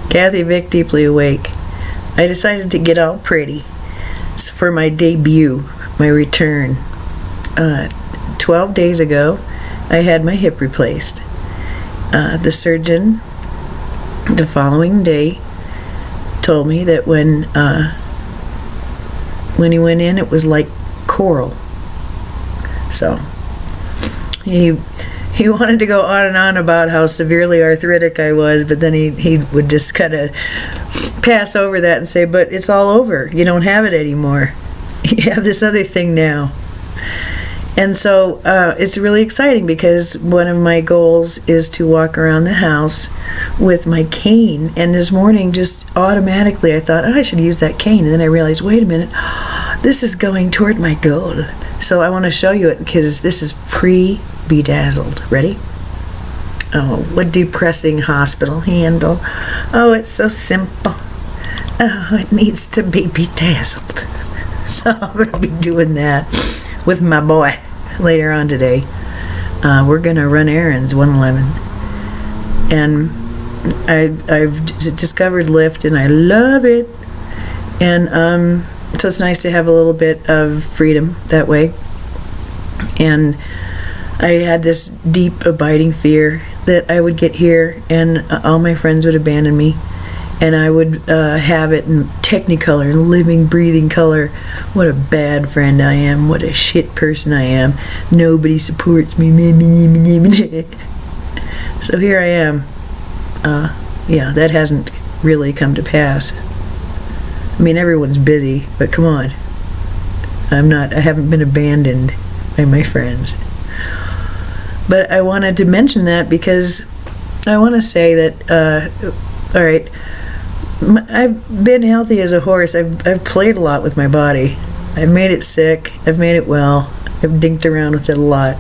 Kathy Vick, deeply awake. I decided to get all pretty for my debut, my return. 12 days ago, I had my hip replaced. The surgeon, the following day, told me that when he went in, it was like coral. So he wanted to go on and on about how severely arthritic I was, but then he would just kind of pass over that and say, but it's all over. You don't have it anymore. You have this other thing now. And so it's really exciting because one of my goals is to walk around the house with my cane. And this morning, just automatically, I thought, I should use that cane. And then I realized, wait a minute, this is going toward my goal. So I want to show you it because this is pre-bedazzled. Ready? Oh, what depressing hospital handle. Oh, it's so simple. Oh, it needs to be bedazzled. So I'm going to be doing that with my boy later on today. We're going to run errands, 111. And I've discovered Lyft, and I love it. And so it's nice to have a little bit of freedom that way. And I had this deep, abiding fear that I would get here and all my friends would abandon me. And I would have it in Technicolor, in living, breathing color. What a bad friend I am. What a shit person I am. Nobody supports me. So here I am. Yeah, that hasn't really come to pass. I mean, everyone's busy, but come on. I haven't been abandoned by my friends. But I wanted to mention that because I want to say that, all right, I've been healthy as a horse. I've played a lot with my body. I've made it sick. I've made it well. I've dinked around with it a lot.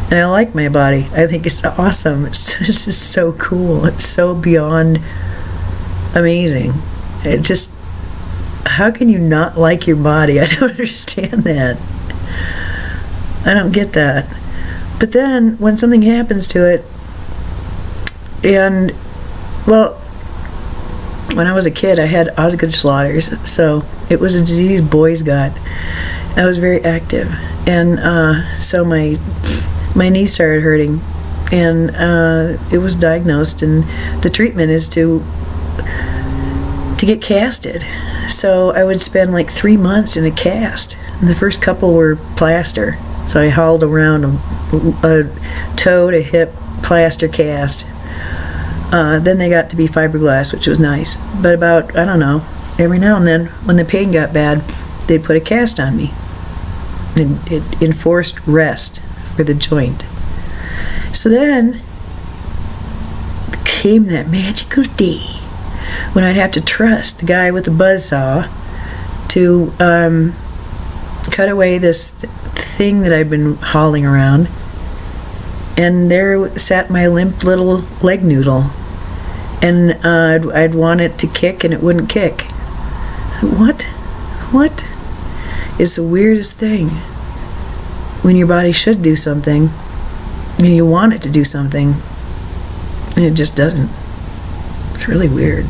And I like my body. I think it's awesome. It's just so cool. It's so beyond amazing. It just, how can you not like your body? I don't understand that. I don't get that. But then, when something happens to it, and, well, when I was a kid, I had Osgood Schlatters, so it was a disease boys got. I was very active, and so my knee started hurting, and it was diagnosed, and the treatment is to get casted. So I would spend like 3 months in a cast, and the first couple were plaster. So I hauled around a toe to hip plaster cast. Then they got to be fiberglass, which was nice. But about, I don't know, every now and then, when the pain got bad, they'd put a cast on me. And it enforced rest for the joint. So then came that magical day when I'd have to trust the guy with the buzzsaw to cut away this thing that I've been hauling around. And there sat my limp little leg noodle. And I'd want it to kick, and it wouldn't kick. What is the weirdest thing? When your body should do something, and you want it to do something, and it just doesn't. It's really weird.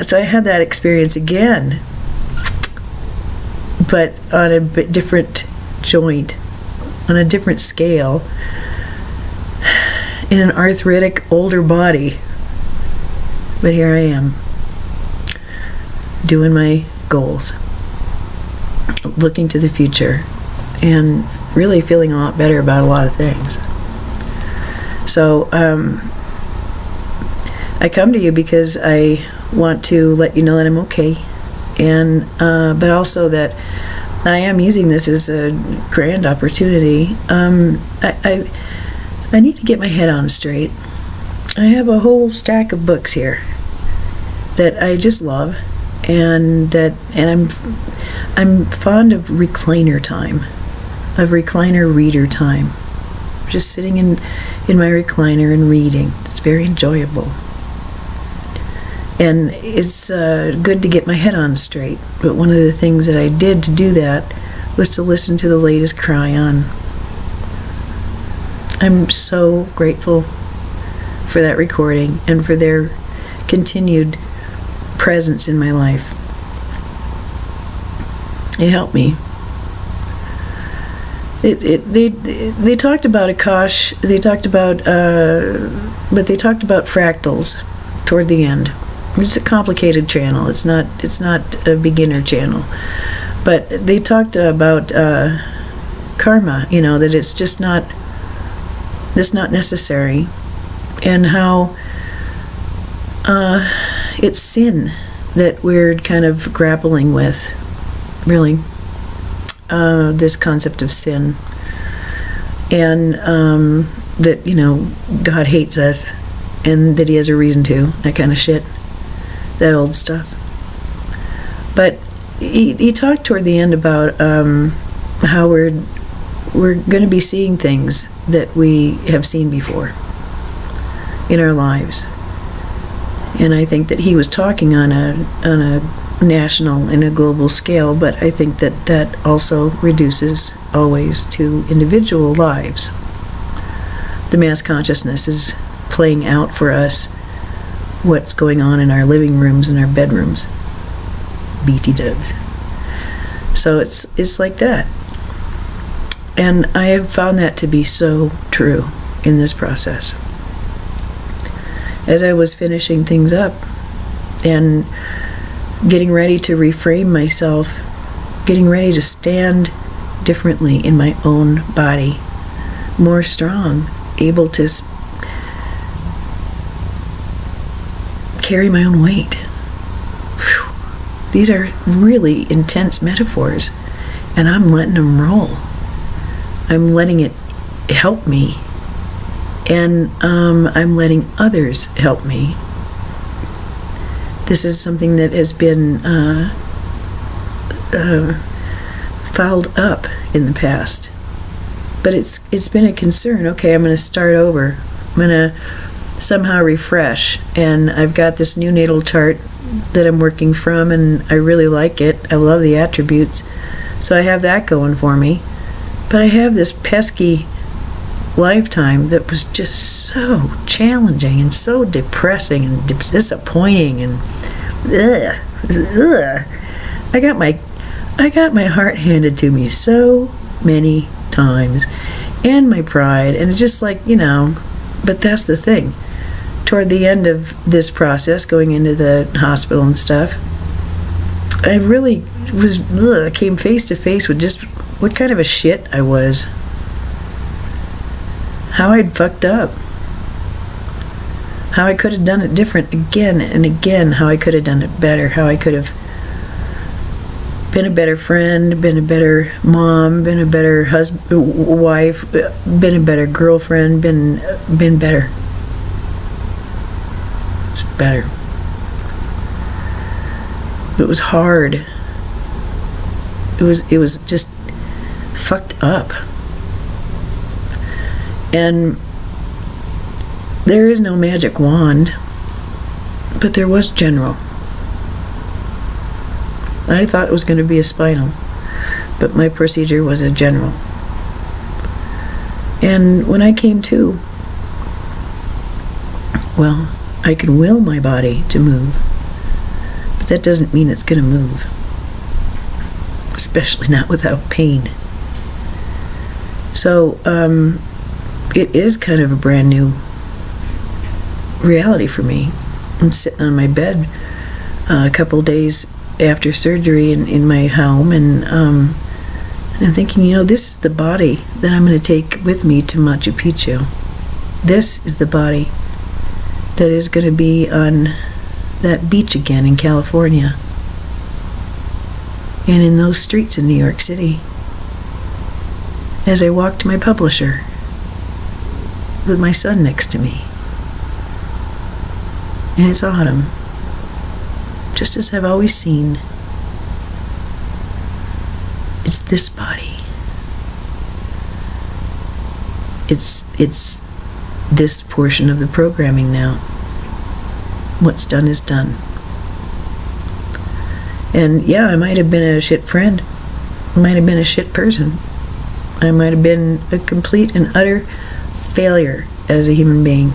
So I had that experience again, but on a bit different joint, on a different scale, in an arthritic older body. But here I am, doing my goals, looking to the future, and really feeling a lot better about a lot of things. So I come to you because I want to let you know that I'm okay, and but also that I am using this as a grand opportunity. I need to get my head on straight. I have a whole stack of books here that I just love, and I'm fond of recliner time, of recliner reader time. Just sitting in my recliner and reading. It's very enjoyable. And it's good to get my head on straight. But one of the things that I did to do that was to listen to the latest Kryon. I'm so grateful for that recording and for their continued presence in my life. It helped me. They talked about Akash. They talked about, but they talked about fractals toward the end. It's a complicated channel. It's not a beginner channel. But they talked about karma. That it's just not. It's not necessary, and how it's sin that we're kind of grappling with. Really, this concept of sin, and that God hates us, and that He has a reason to, that kind of shit, that old stuff. But he talked toward the end about how we're going to be seeing things that we have seen before in our lives, and I think that he was talking on a national and a global scale, but I think that also reduces always to individual lives. The mass consciousness is playing out for us what's going on in our living rooms and our bedrooms. BT dubs. So it's like that. And I have found that to be so true in this process. As I was finishing things up and getting ready to reframe myself, getting ready to stand differently in my own body, more strong, able to carry my own weight. Whew. These are really intense metaphors, and I'm letting them roll. I'm letting it help me, and I'm letting others help me. This is something that has been fouled up in the past, but it's been a concern. Okay, I'm going to start over. I'm going to somehow refresh, and I've got this new natal chart that I'm working from, and I really like it. I love the attributes, so I have that going for me. But I have this pesky lifetime that was just so challenging and so depressing and disappointing, and I got my heart handed to me so many times, and my pride, and it's just like, but that's the thing. Toward the end of this process, going into the hospital and stuff, I really came face to face with just what kind of a shit I was. How I'd fucked up. How I could have done it different again and again. How I could have done it better. How I could have been a better friend, been a better mom, been a better wife, been a better girlfriend, been better. It's better. It was hard. It was just fucked up. And there is no magic wand, but there was general. I thought it was going to be a spinal, but my procedure was a general. And when I came to, well, I can will my body to move, but that doesn't mean it's going to move, especially not without pain. So, it is kind of a brand new reality for me. I'm sitting on my bed a couple days after surgery in my home, and I'm thinking, this is the body that I'm going to take with me to Machu Picchu. This is the body that is going to be on that beach again in California, and in those streets in New York City, as I walk to my publisher with my son next to me. And it's autumn, just as I've always seen. It's this body. It's this portion of the programming now. What's done is done. And yeah, I might have been a shit friend. I might have been a shit person. I might have been a complete and utter failure as a human being.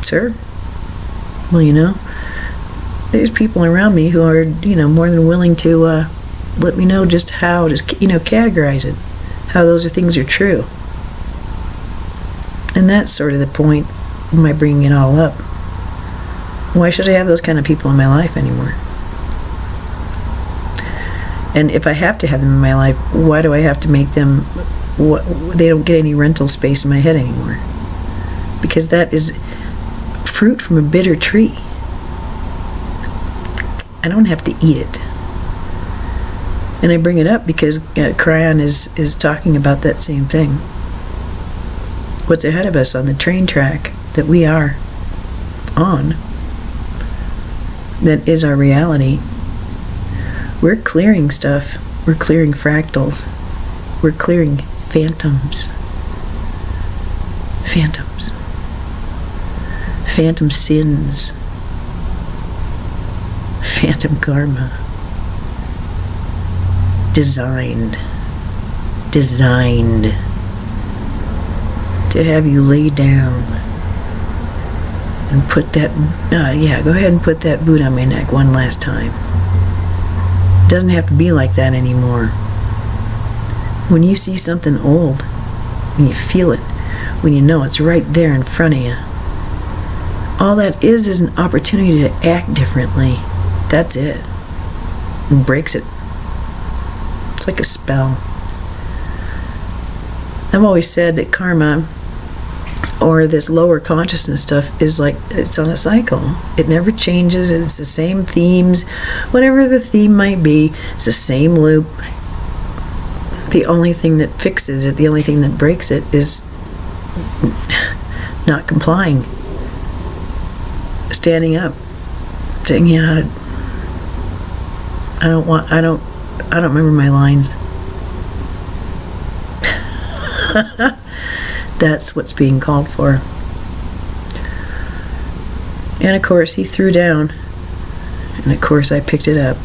Sure. Well, there's people around me who are, more than willing to let me know just how to, categorize it, how those things are true. And that's sort of the point of my bringing it all up. Why should I have those kind of people in my life anymore? And if I have to have them in my life, why do I have to make them, they don't get any rental space in my head anymore? Because that is fruit from a bitter tree. I don't have to eat it. And I bring it up because Kryon is talking about that same thing. What's ahead of us on the train track that we are on, that is our reality. We're clearing stuff. We're clearing fractals. We're clearing phantoms. Phantoms. Phantom sins. Phantom karma. Designed to have you lay down and put that, go ahead and put that boot on my neck one last time. It doesn't have to be like that anymore. When you see something old, when you feel it, when you know it's right there in front of you, all that is an opportunity to act differently. That's it. It breaks it. It's like a spell. I've always said that karma, or this lower consciousness stuff, is like, it's on a cycle. It never changes. It's the same themes. Whatever the theme might be, it's the same loop. The only thing that fixes it, the only thing that breaks it, is not complying. Standing up. Saying, yeah, I don't remember my lines. That's what's being called for. And of course, he threw down. And of course, I picked it up.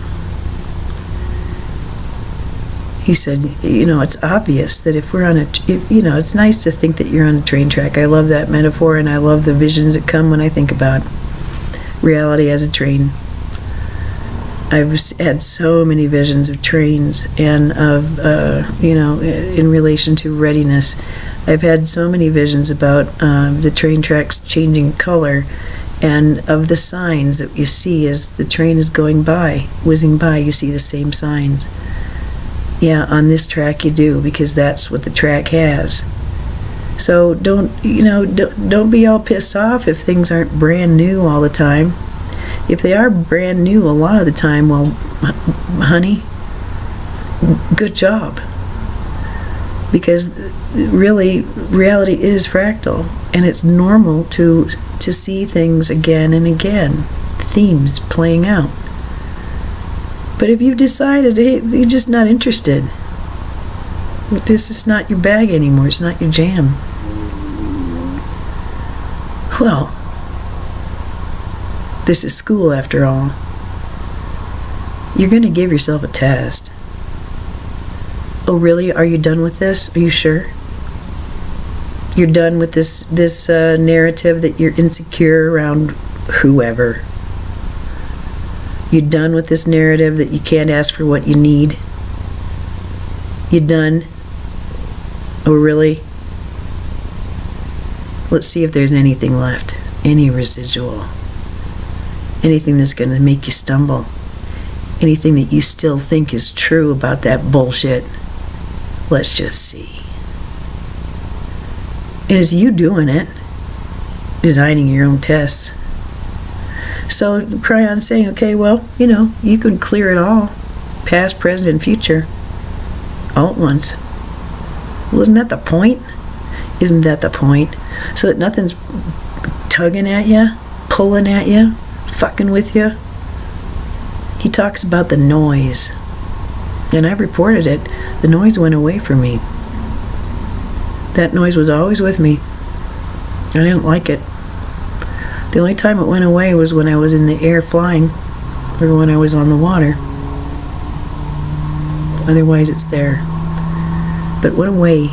He said, it's obvious that if we're on it's nice to think that you're on a train track. I love that metaphor, and I love the visions that come when I think about reality as a train. I've had so many visions of trains and of, in relation to readiness. I've had so many visions about the train tracks changing color, and of the signs that you see as the train is going by, whizzing by, you see the same signs. Yeah, on this track you do, because that's what the track has. So don't be all pissed off if things aren't brand new all the time. If they are brand new a lot of the time, well, honey, good job. Because really, reality is fractal, and it's normal to see things again and again, themes playing out. But if you've decided, hey, you're just not interested, this is not your bag anymore, it's not your jam, well, this is school after all. You're going to give yourself a test. Oh, really? Are you done with this? Are you sure? You're done with this narrative that you're insecure around whoever? You're done with this narrative that you can't ask for what you need? You done? Oh, really? Let's see if there's anything left. Any residual. Anything that's going to make you stumble. Anything that you still think is true about that bullshit. Let's just see. And it's you doing it. Designing your own tests. So Kryon saying, okay, well, you can clear it all. Past, present, and future. All at once. Well, isn't that the point? Isn't that the point? So that nothing's tugging at you, pulling at you, fucking with you. He talks about the noise. And I've reported it. The noise went away from me. That noise was always with me. I didn't like it. The only time it went away was when I was in the air flying, or when I was on the water. Otherwise, it's there. But it went away.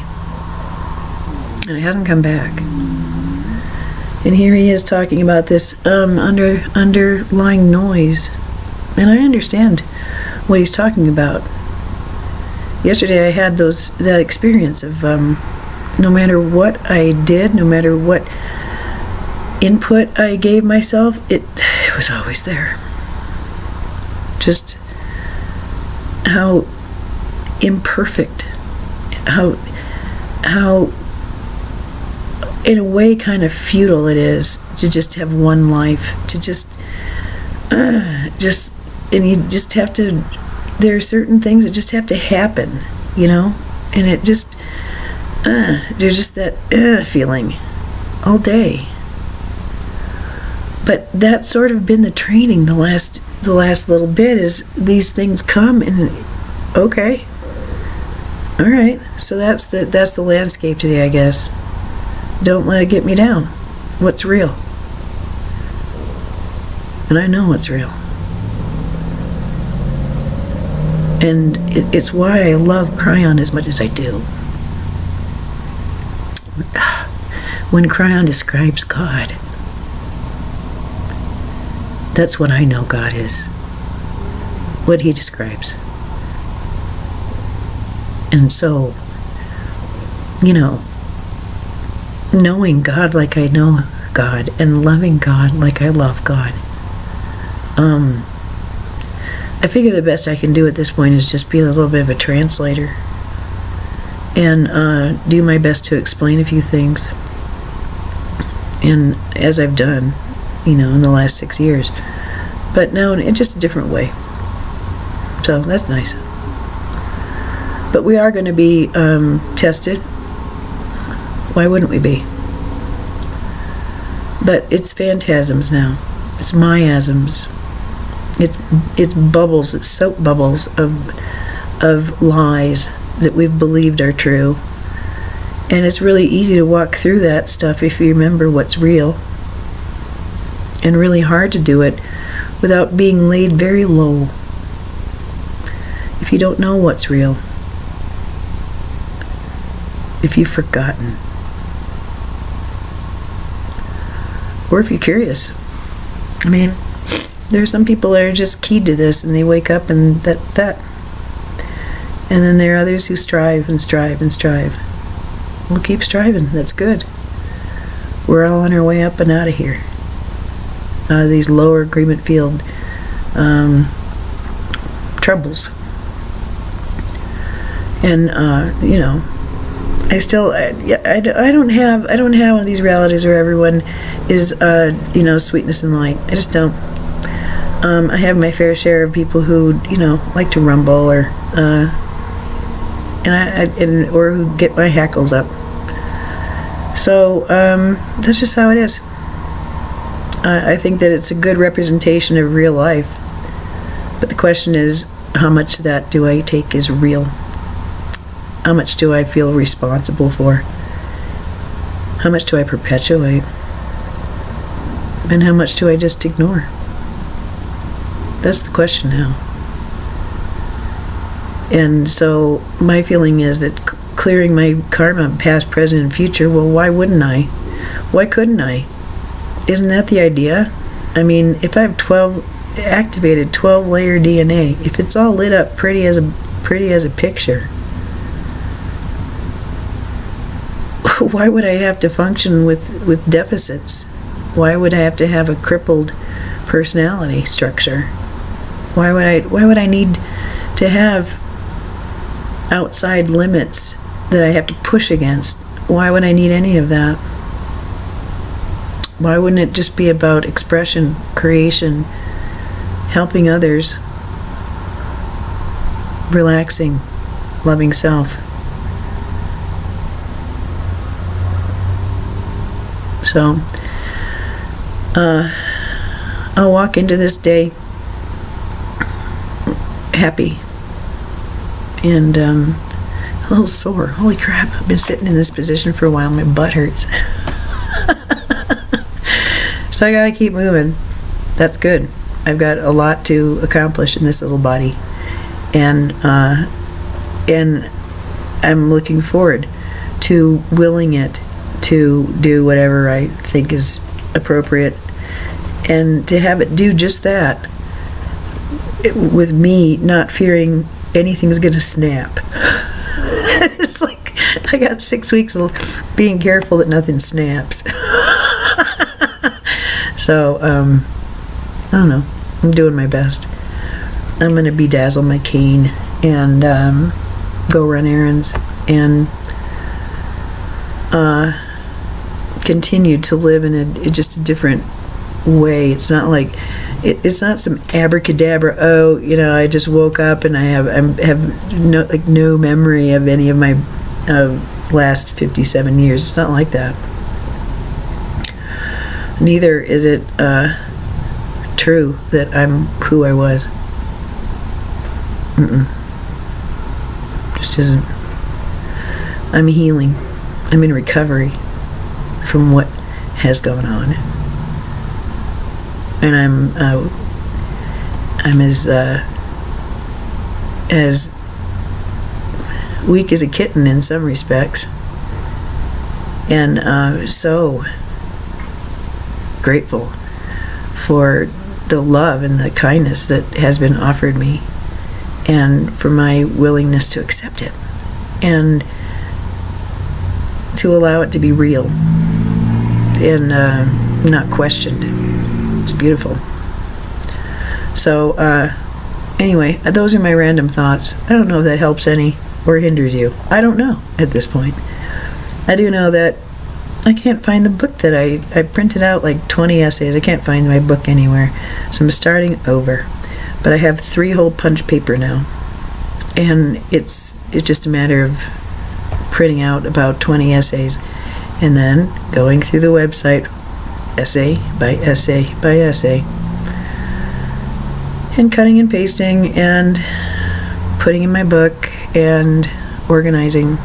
And it hasn't come back. And here he is talking about this underlying noise. And I understand what he's talking about. Yesterday I had that experience of no matter what I did, no matter what input I gave myself, it was always there. Just how imperfect, how in a way kind of futile it is to just have one life, to and you just have to, there are certain things that just have to happen, and it just, there's just that feeling all day. But that's sort of been the training the last little bit, is these things come and okay, all right, so that's the landscape today, I guess. Don't let it get me down. What's real? And I know what's real. And it's why I love Kryon as much as I do. When Kryon describes God, that's what I know God is. What he describes. And so, knowing God like I know God, and loving God like I love God, I figure the best I can do at this point is just be a little bit of a translator and do my best to explain a few things. And as I've done, in the last 6 years. But now in just a different way. So that's nice. But we are going to be tested. Why wouldn't we be? But it's phantasms now. It's miasms. It's bubbles. It's soap bubbles of lies that we've believed are true. And it's really easy to walk through that stuff if you remember what's real. And really hard to do it without being laid very low. If you don't know what's real. If you've forgotten. Or if you're curious. I mean, there are some people that are just keyed to this and they wake up and that. And then there are others who strive and strive and strive. We'll keep striving. That's good. We're all on our way up and out of here. Out of these lower agreement field troubles. And I still I don't have one of these realities where everyone is sweetness and light. I just don't. I have my fair share of people who like to rumble or or who get my hackles up. So that's just how it is. I think that it's a good representation of real life. But the question is, how much of that do I take as real? How much do I feel responsible for? How much do I perpetuate? And how much do I just ignore? That's the question now. And so my feeling is that clearing my karma, past, present, and future, well, why wouldn't I? Why couldn't I? Isn't that the idea? I mean, if I have activated 12-layer DNA, if it's all lit up pretty as a picture, why would I have to function with deficits? Why would I have to have a crippled personality structure? Why would I need to have outside limits that I have to push against? Why would I need any of that? Why wouldn't it just be about expression, creation, helping others, relaxing, loving self? So, I'll walk into this day happy and a little sore. Holy crap, I've been sitting in this position for a while. My butt hurts. So I gotta keep moving. That's good. I've got a lot to accomplish in this little body. And I'm looking forward to willing it to do whatever I think is appropriate, and to have it do just that, with me not fearing anything's gonna snap. It's like I got 6 weeks of being careful that nothing snaps. So, I don't know. I'm doing my best. I'm gonna bedazzle my cane and go run errands and continue to live in just a different way. It's not like it's not some abracadabra. Oh, I just woke up and I have no memory of any of my last 57 years. It's not like that. Neither is it true that I'm who I was. Just isn't. I'm healing. I'm in recovery from what has gone on, and I'm as weak as a kitten in some respects, and so grateful for the love and the kindness that has been offered me, and for my willingness to accept it and to allow it to be real and not questioned. It's beautiful. So anyway, those are my random thoughts. I don't know if that helps any or hinders you. I don't know at this point. I do know that I can't find the book that I printed out like 20 essays. I can't find my book anywhere. So I'm starting over. But I have 3 whole punch paper now. And it's just a matter of printing out about 20 essays and then going through the website essay by essay by essay and cutting and pasting and putting in my book and organizing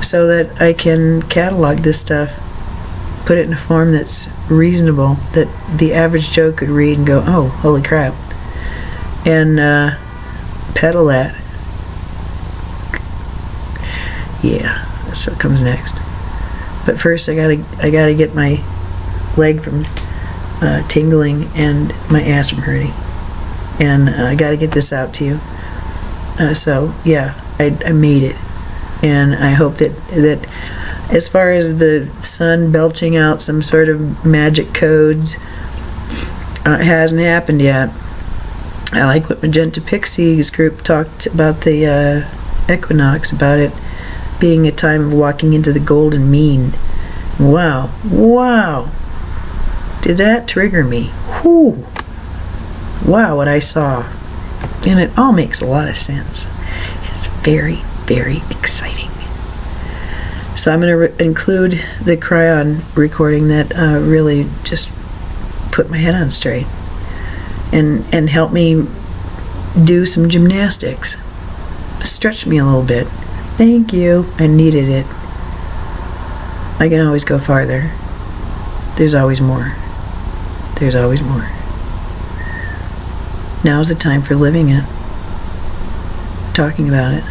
so that I can catalog this stuff, put it in a form that's reasonable, that the average Joe could read and go, oh, holy crap, and peddle that. Yeah, that's what comes next. But first, I gotta get my leg from tingling and my ass from hurting, and I gotta get this out to you. So yeah, I made it, and I hope that as far as the sun belching out some sort of magic codes, it hasn't happened yet. I like what Magenta Pixie's group talked about the equinox, about it being a time of walking into the golden mean. Wow. Did that trigger me? Whew. Wow, what I saw. And it all makes a lot of sense. It's very, very exciting. So I'm going to include the Kryon recording that really just put my head on straight and help me do some gymnastics. Stretch me a little bit. Thank you. I needed it. I can always go farther. There's always more. There's always more. Now's the time for living it. Talking about it.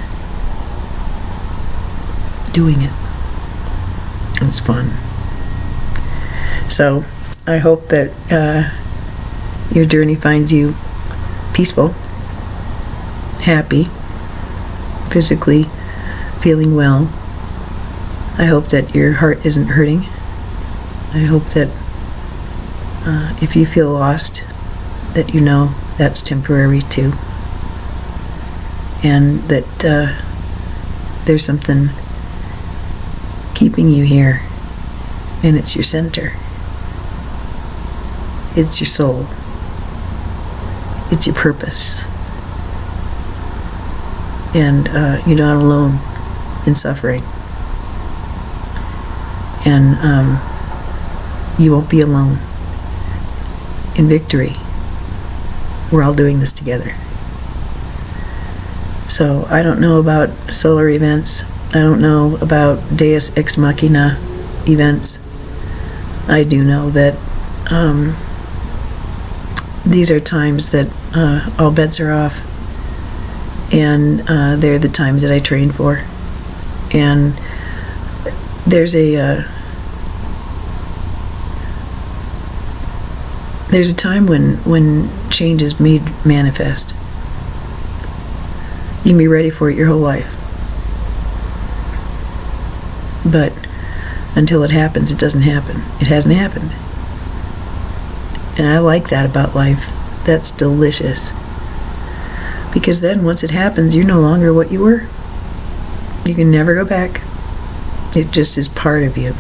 Doing it. It's fun. So, I hope that your journey finds you peaceful, happy, physically feeling well. I hope that your heart isn't hurting. I hope that if you feel lost, that you know that's temporary too. And that there's something keeping you here, and it's your center. It's your soul. It's your purpose. And you're not alone in suffering. And you won't be alone in victory. We're all doing this together. So I don't know about solar events. I don't know about Deus Ex Machina events. I do know that these are times that all bets are off, and they're the times that I train for. And there's a there's a time when change is made manifest. You can be ready for it your whole life. But until it happens, it doesn't happen. It hasn't happened. And I like that about life. That's delicious. Because then once it happens, you're no longer what you were. You can never go back. It just is part of you.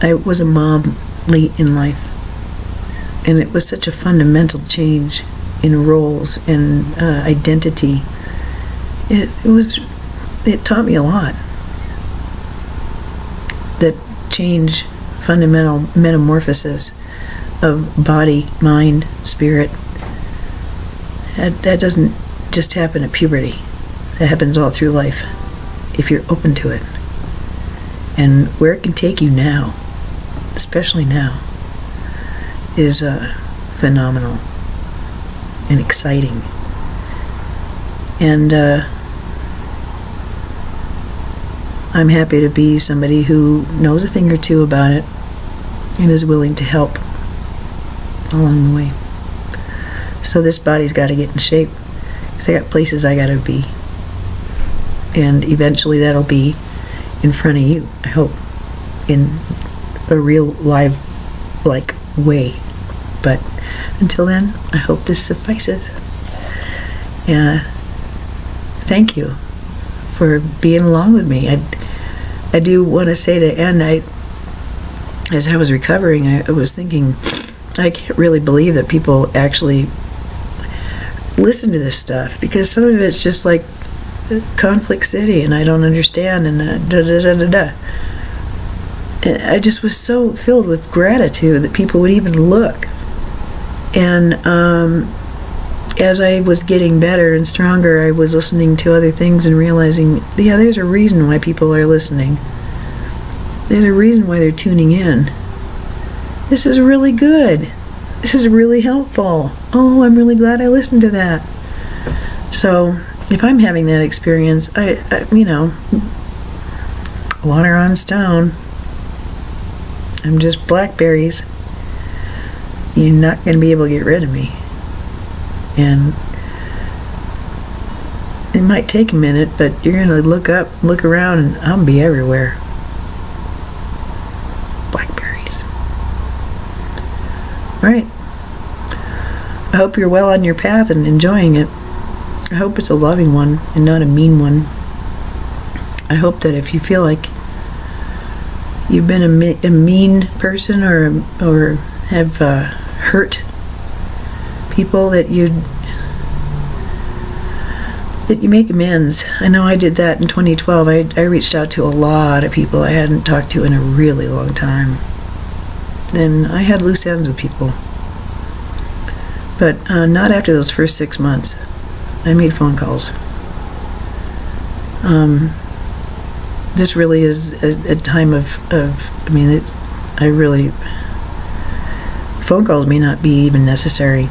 I was a mom late in life. And it was such a fundamental change in roles and identity. It taught me a lot. That change, fundamental metamorphosis of body, mind, spirit, that doesn't just happen at puberty. That happens all through life, if you're open to it. And where it can take you now, especially now, is phenomenal and exciting. And I'm happy to be somebody who knows a thing or two about it and is willing to help along the way. So this body's got to get in shape, because I got places I got to be. And eventually that'll be in front of you, I hope, in a real live-like way. But until then, I hope this suffices. Thank you for being along with me. I do want to say to end, as I was recovering, I was thinking, I can't really believe that people actually listen to this stuff, because some of it's just like Conflict City, and I don't understand, and da-da-da-da-da. And I just was so filled with gratitude that people would even look. And as I was getting better and stronger, I was listening to other things and realizing, yeah, there's a reason why people are listening. There's a reason why they're tuning in. This is really good. This is really helpful. Oh, I'm really glad I listened to that. So, if I'm having that experience, I water on stone. I'm just blackberries. You're not going to be able to get rid of me. And it might take a minute, but you're going to look up, look around, and I'll be everywhere. Blackberries. All right. I hope you're well on your path and enjoying it. I hope it's a loving one and not a mean one. I hope that if you feel like you've been a mean person or have hurt people, that you make amends. I know I did that in 2012. I reached out to a lot of people I hadn't talked to in a really long time. And I had loose ends with people. But not after those first 6 months. I made phone calls. This really is a time of phone calls may not be even necessary.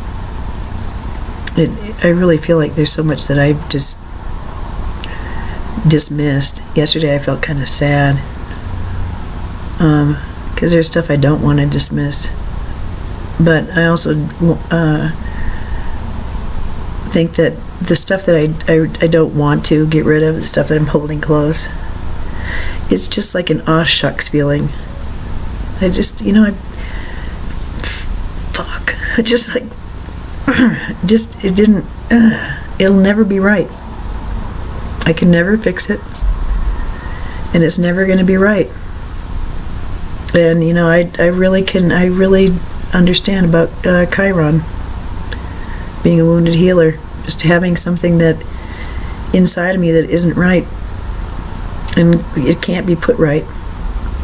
I really feel like there's so much that I've just dismissed. Yesterday I felt kind of sad, because there's stuff I don't want to dismiss. But I also think that the stuff that I don't want to get rid of, the stuff that I'm holding close, it's just like an aw shucks feeling. I just, fuck. Just like, it didn't, it'll never be right. I can never fix it. And it's never going to be right. And, I really understand about Kryon, being a wounded healer, just having something that inside of me that isn't right, and it can't be put right,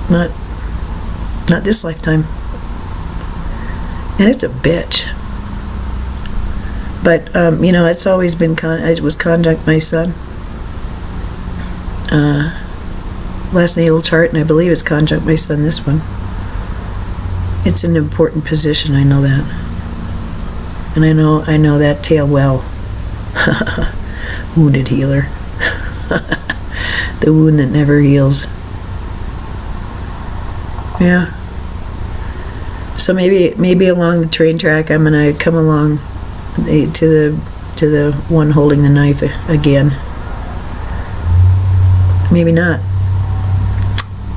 not this lifetime, and it's a bitch. But it's always been it was conjunct my sun, last natal chart, and I believe it's conjunct my sun this one. It's an important position, I know that. And I know that tale well. Wounded healer. The wound that never heals. Yeah. So maybe along the train track, I'm gonna come along to the one holding the knife again. Maybe not.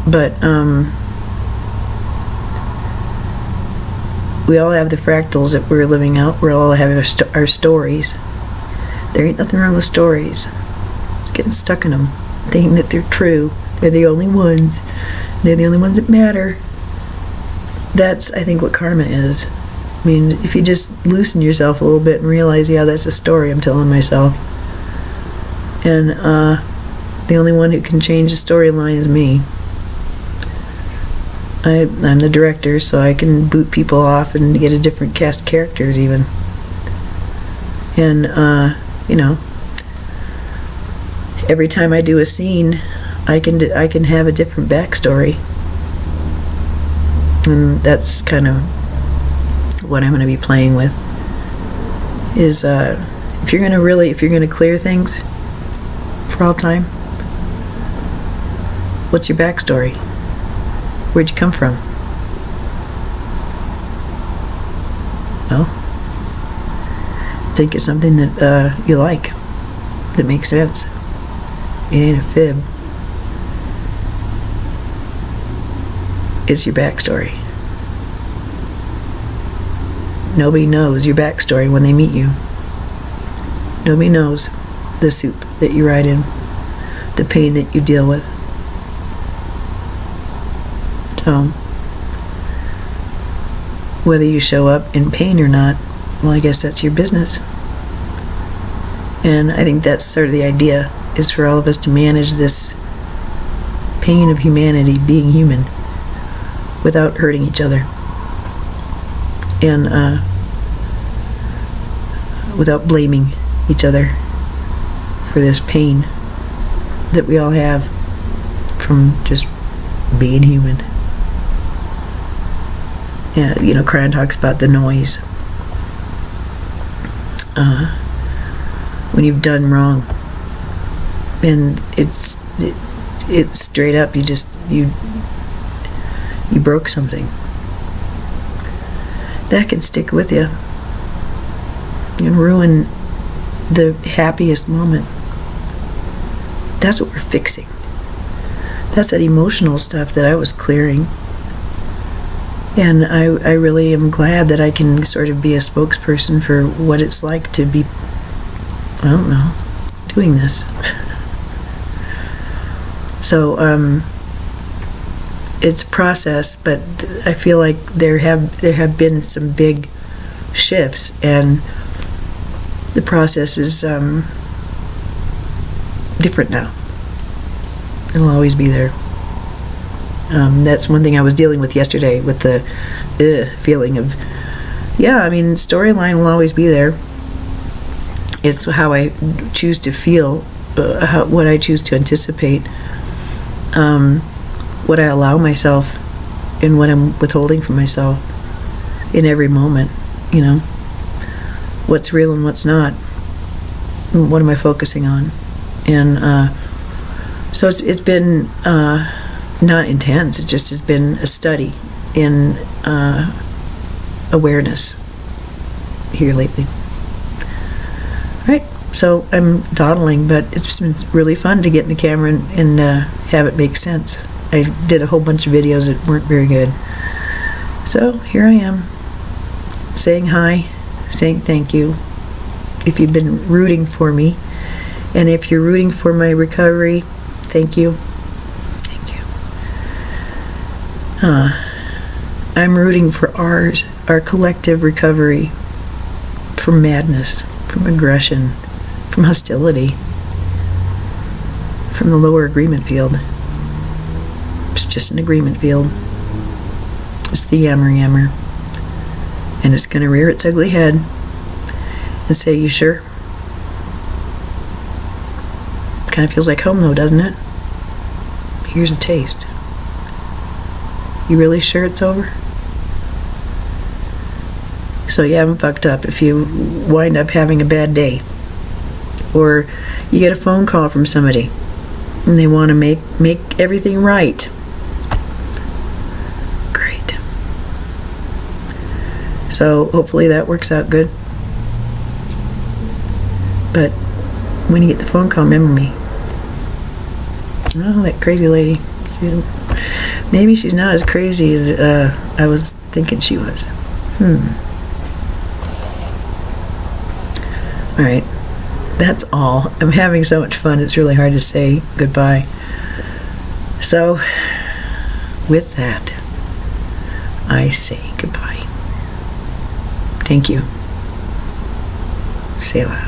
But we all have the fractals that we're living out. We all have our stories. There ain't nothing wrong with stories. It's getting stuck in them, thinking that they're true. They're the only ones. They're the only ones that matter. That's, I think, what karma is. I mean, if you just loosen yourself a little bit and realize, yeah, that's a story I'm telling myself. And the only one who can change the storyline is me. I'm the director, so I can boot people off and get a different cast of characters even. And, every time I do a scene, I can have a different backstory. And that's kind of what I'm going to be playing with. Is if you're going to clear things for all time, what's your backstory? Where'd you come from? Well, think of something that you like, that makes sense. It ain't a fib. It's your backstory. Nobody knows your backstory when they meet you. Nobody knows the soup that you ride in, the pain that you deal with. So, whether you show up in pain or not, well, I guess that's your business. And I think that's sort of the idea, is for all of us to manage this pain of humanity, being human, without hurting each other. And without blaming each other for this pain that we all have from just being human. Yeah, Kryon talks about the noise. When you've done wrong, and it's straight up, you broke something. That can stick with you and ruin the happiest moment. That's what we're fixing. That's that emotional stuff that I was clearing. And I really am glad that I can sort of be a spokesperson for what it's like to be, I don't know, doing this. So, it's a process, but I feel like there have been some big shifts, and the process is different now. It'll always be there. That's one thing I was dealing with yesterday, with the feeling of, storyline will always be there. It's how I choose to feel, what I choose to anticipate, what I allow myself, and what I'm withholding from myself in every moment. What's real and what's not. What am I focusing on? And so it's been not intense. It just has been a study in awareness here lately. Right. So I'm dawdling, but it's been really fun to get in the camera and have it make sense. I did a whole bunch of videos that weren't very good. So here I am, saying hi, saying thank you. If you've been rooting for me, and if you're rooting for my recovery, thank you. Thank you. I'm rooting for our collective recovery from madness, from aggression, from hostility, from the lower agreement field. It's just an agreement field. It's the yammer. And it's going to rear its ugly head and say, you sure? Kind of feels like home though, doesn't it? Here's a taste. You really sure it's over? So you haven't fucked up if you wind up having a bad day. Or you get a phone call from somebody and they want to make everything right. Great. So hopefully that works out good. But when you get the phone call, remember me. Oh, that crazy lady. Maybe she's not as crazy as I was thinking she was. Alright. That's all. I'm having so much fun, it's really hard to say goodbye. So, with that, I say goodbye. Thank you. Selah.